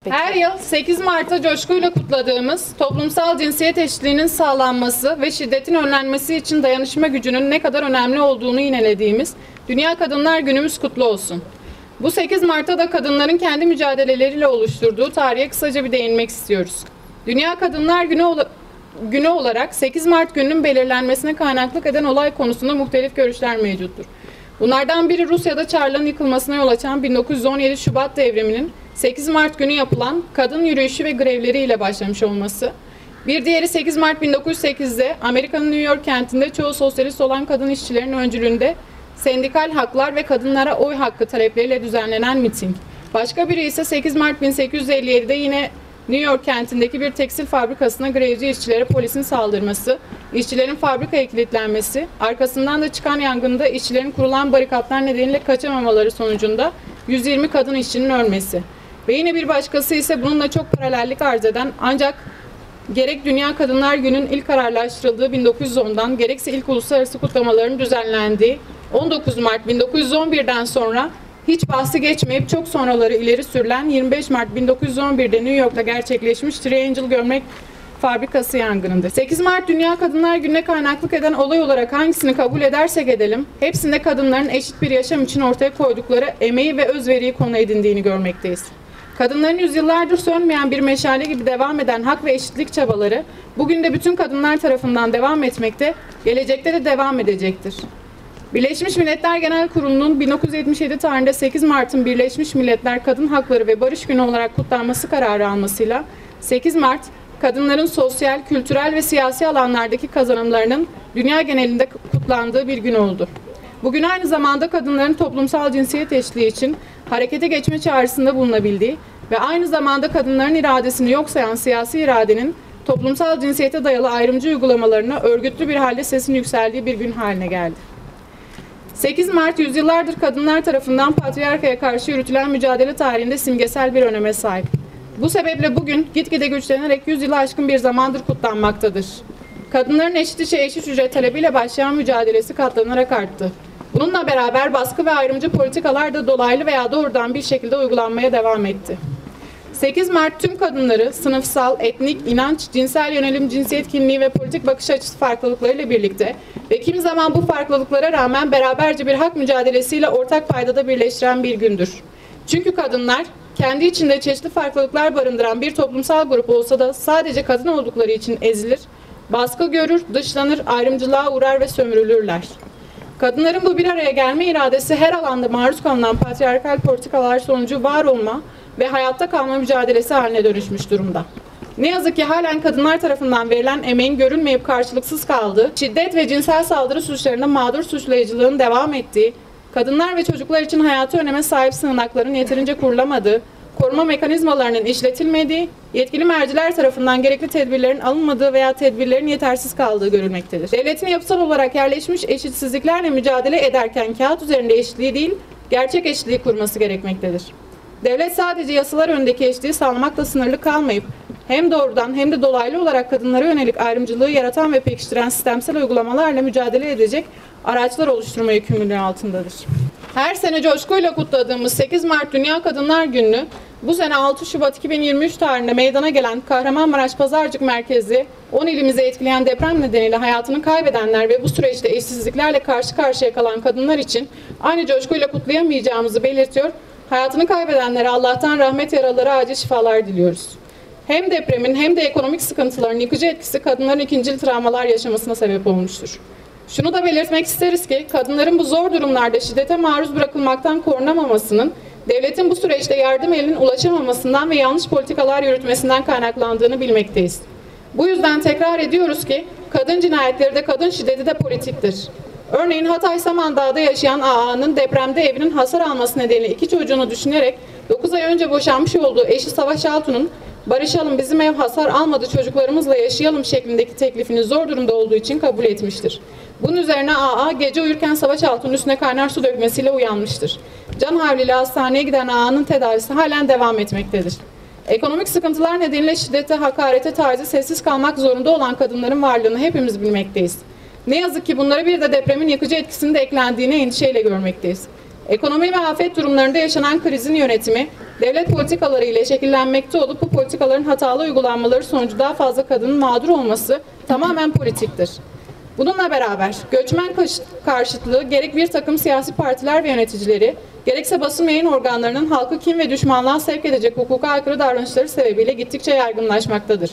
Her yıl 8 Mart'ta coşkuyla kutladığımız toplumsal cinsiyet eşitliğinin sağlanması ve şiddetin önlenmesi için dayanışma gücünün ne kadar önemli olduğunu yinelediğimiz Dünya Kadınlar Günümüz kutlu olsun. Bu 8 Mart'ta da kadınların kendi mücadeleleriyle oluşturduğu tarihe kısaca bir değinmek istiyoruz. Dünya Kadınlar Günü olarak 8 Mart gününün belirlenmesine kaynaklık eden olay konusunda muhtelif görüşler mevcuttur. Bunlardan biri Rusya'da Çarlığın yıkılmasına yol açan 1917 Şubat devriminin 8 Mart günü yapılan kadın yürüyüşü ve grevleriyle başlamış olması. Bir diğeri 8 Mart 1908'de Amerika'nın New York kentinde çoğu sosyalist olan kadın işçilerin öncülüğünde sendikal haklar ve kadınlara oy hakkı talepleriyle düzenlenen miting. Başka biri ise 8 Mart 1857'de yine New York kentindeki bir tekstil fabrikasına grevci işçilere polisin saldırması, işçilerin fabrikaya kilitlenmesi, arkasından da çıkan yangında işçilerin kurulan barikatlar nedeniyle kaçamamaları sonucunda 120 kadın işçinin ölmesi. Ve yine bir başkası ise bununla çok paralellik arz eden ancak gerek Dünya Kadınlar Günü'nün ilk kararlaştırıldığı 1910'dan gerekse ilk uluslararası kutlamaların düzenlendiği 19 Mart 1911'den sonra hiç bahsi geçmeyip çok sonraları ileri sürülen 25 Mart 1911'de New York'ta gerçekleşmiş Triangle Gömlek Fabrikası yangınıdır. 8 Mart Dünya Kadınlar Günü'ne kaynaklık eden olay olarak hangisini kabul edersek edelim, hepsinde kadınların eşit bir yaşam için ortaya koydukları emeği ve özveriyi konu edindiğini görmekteyiz. Kadınların yüzyıllardır sönmeyen bir meşale gibi devam eden hak ve eşitlik çabaları bugün de bütün kadınlar tarafından devam etmekte, gelecekte de devam edecektir. Birleşmiş Milletler Genel Kurulu'nun 1977 tarihinde 8 Mart'ın Birleşmiş Milletler Kadın Hakları ve Barış Günü olarak kutlanması kararı almasıyla 8 Mart, kadınların sosyal, kültürel ve siyasi alanlardaki kazanımlarının dünya genelinde kutlandığı bir gün oldu. Bugün aynı zamanda kadınların toplumsal cinsiyet eşitliği için harekete geçme çağrısında bulunabildiği ve aynı zamanda kadınların iradesini yok sayan siyasi iradenin toplumsal cinsiyete dayalı ayrımcı uygulamalarına örgütlü bir halde sesin yükseldiği bir gün haline geldi. 8 Mart yüzyıllardır kadınlar tarafından patriarkaya karşı yürütülen mücadele tarihinde simgesel bir öneme sahip. Bu sebeple bugün gitgide güçlenerek 100 yılı aşkın bir zamandır kutlanmaktadır. Kadınların eşit işe eşit ücret talebiyle başlayan mücadelesi katlanarak arttı. Bununla beraber baskı ve ayrımcı politikalar da dolaylı veya doğrudan bir şekilde uygulanmaya devam etti. 8 Mart tüm kadınları sınıfsal, etnik, inanç, cinsel yönelim, cinsiyet kimliği ve politik bakış açısı farklılıklarıyla birlikte ve kimi zaman bu farklılıklara rağmen beraberce bir hak mücadelesiyle ortak paydada birleştiren bir gündür. Çünkü kadınlar kendi içinde çeşitli farklılıklar barındıran bir toplumsal grup olsa da sadece kadın oldukları için ezilir, baskı görür, dışlanır, ayrımcılığa uğrar ve sömürülürler. Kadınların bu bir araya gelme iradesi her alanda maruz kalınan patriarkal politikalar sonucu var olma ve hayatta kalma mücadelesi haline dönüşmüş durumda. Ne yazık ki halen kadınlar tarafından verilen emeğin görülmeyip karşılıksız kaldığı, şiddet ve cinsel saldırı suçlarında mağdur suçlayıcılığın devam ettiği, kadınlar ve çocuklar için hayati öneme sahip sığınakların yeterince kurulamadığı, koruma mekanizmalarının işletilmediği, yetkili merciler tarafından gerekli tedbirlerin alınmadığı veya tedbirlerin yetersiz kaldığı görülmektedir. Devletin yapısal olarak yerleşmiş eşitsizliklerle mücadele ederken kağıt üzerinde eşitliği değil, gerçek eşitliği kurması gerekmektedir. Devlet sadece yasalar önündeki eşitliği sağlamakla sınırlı kalmayıp, hem doğrudan hem de dolaylı olarak kadınlara yönelik ayrımcılığı yaratan ve pekiştiren sistemsel uygulamalarla mücadele edecek araçlar oluşturma yükümlülüğü altındadır. Her sene coşkuyla kutladığımız 8 Mart Dünya Kadınlar Günü'nü bu sene 6 Şubat 2023 tarihinde meydana gelen Kahramanmaraş Pazarcık merkezli 10 ilimizi etkileyen deprem nedeniyle hayatını kaybedenler ve bu süreçte eşitsizliklerle karşı karşıya kalan kadınlar için aynı coşkuyla kutlayamayacağımızı belirtiyor. Hayatını kaybedenlere Allah'tan rahmet, yaraları acil şifalar diliyoruz. Hem depremin hem de ekonomik sıkıntıların yıkıcı etkisi kadınların ikincil travmalar yaşamasına sebep olmuştur. Şunu da belirtmek isteriz ki kadınların bu zor durumlarda şiddete maruz bırakılmaktan korunamamasının, devletin bu süreçte yardım elinin ulaşamamasından ve yanlış politikalar yürütmesinden kaynaklandığını bilmekteyiz. Bu yüzden tekrar ediyoruz ki kadın cinayetleri de kadın şiddeti de politiktir. Örneğin Hatay Samandağ'da yaşayan AA'nın depremde evinin hasar alması nedeniyle 2 çocuğunu düşünerek 9 ay önce boşanmış olduğu eşi Savaş Altun'un "Barışalım, bizim ev hasar almadı, çocuklarımızla yaşayalım" şeklindeki teklifini zor durumda olduğu için kabul etmiştir. Bunun üzerine AA gece uyurken Savaş Altun'un üstüne kaynar su dökmesiyle uyanmıştır. Can havliyle hastaneye giden AA'nın tedavisi halen devam etmektedir. Ekonomik sıkıntılar nedeniyle şiddete, hakarete, tacize sessiz kalmak zorunda olan kadınların varlığını hepimiz bilmekteyiz. Ne yazık ki bunlara bir de depremin yıkıcı etkisinin de eklendiğini endişeyle görmekteyiz. Ekonomi ve afet durumlarında yaşanan krizin yönetimi, devlet politikaları ile şekillenmekte olup bu politikaların hatalı uygulanmaları sonucu daha fazla kadının mağdur olması tamamen politiktir. Bununla beraber göçmen karşıtlığı gerek bir takım siyasi partiler ve yöneticileri, gerekse basın yayın organlarının halkı kin ve düşmanlığa sevk edecek hukuka aykırı davranışları sebebiyle gittikçe yaygınlaşmaktadır.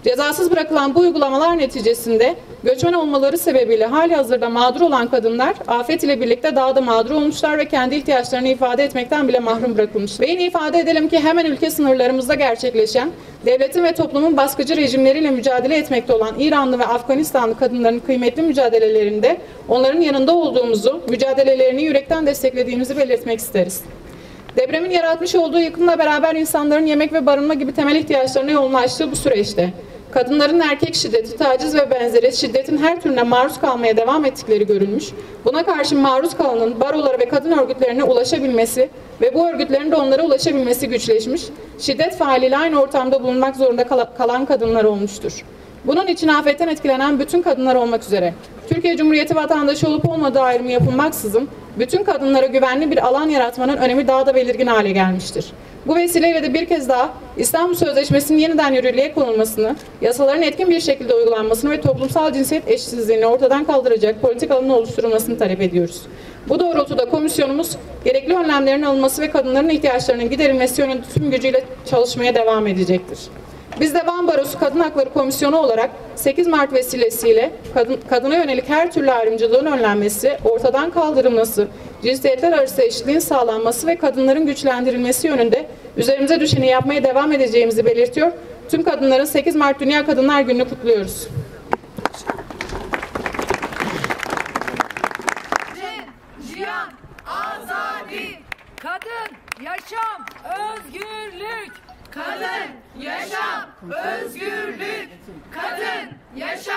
Cezasız bırakılan bu uygulamalar neticesinde göçmen olmaları sebebiyle halihazırda mağdur olan kadınlar afet ile birlikte daha da mağdur olmuşlar ve kendi ihtiyaçlarını ifade etmekten bile mahrum bırakılmış. Ve yine ifade edelim ki hemen ülke sınırlarımızda gerçekleşen, devletin ve toplumun baskıcı rejimleriyle mücadele etmekte olan İranlı ve Afganistanlı kadınların kıymetli mücadelelerinde onların yanında olduğumuzu, mücadelelerini yürekten desteklediğimizi belirtmek isteriz. Depremin yaratmış olduğu yıkımla beraber insanların yemek ve barınma gibi temel ihtiyaçlarına yoğunlaştığı bu süreçte kadınların erkek şiddeti, taciz ve benzeri şiddetin her türüne maruz kalmaya devam ettikleri görülmüş. Buna karşın maruz kalanın barolara ve kadın örgütlerine ulaşabilmesi ve bu örgütlerin de onlara ulaşabilmesi güçleşmiş, şiddet faaliyle aynı ortamda bulunmak zorunda kalan kadınlar olmuştur. Bunun için afetten etkilenen bütün kadınlar olmak üzere Türkiye Cumhuriyeti vatandaşı olup olmadığı ayrımı yapılmaksızın bütün kadınlara güvenli bir alan yaratmanın önemi daha da belirgin hale gelmiştir. Bu vesileyle de bir kez daha İstanbul Sözleşmesi'nin yeniden yürürlüğe konulmasını, yasaların etkin bir şekilde uygulanmasını ve toplumsal cinsiyet eşitsizliğini ortadan kaldıracak politikaların oluşturulmasını talep ediyoruz. Bu doğrultuda komisyonumuz gerekli önlemlerin alınması ve kadınların ihtiyaçlarının giderilmesi yönünde tüm gücüyle çalışmaya devam edecektir. Biz de Van Barosu Kadın Hakları Komisyonu olarak 8 Mart vesilesiyle kadına yönelik her türlü ayrımcılığın önlenmesi, ortadan kaldırılması, cinsiyetler arası eşitliğin sağlanması ve kadınların güçlendirilmesi yönünde üzerimize düşeni yapmaya devam edeceğimizi belirtiyor. Tüm kadınların 8 Mart Dünya Kadınlar Günü'nü kutluyoruz. Cihan, azadi, kadın, yaşam, özgürlük. Kadın, yaşam, özgürlük. Kadın, yaşam.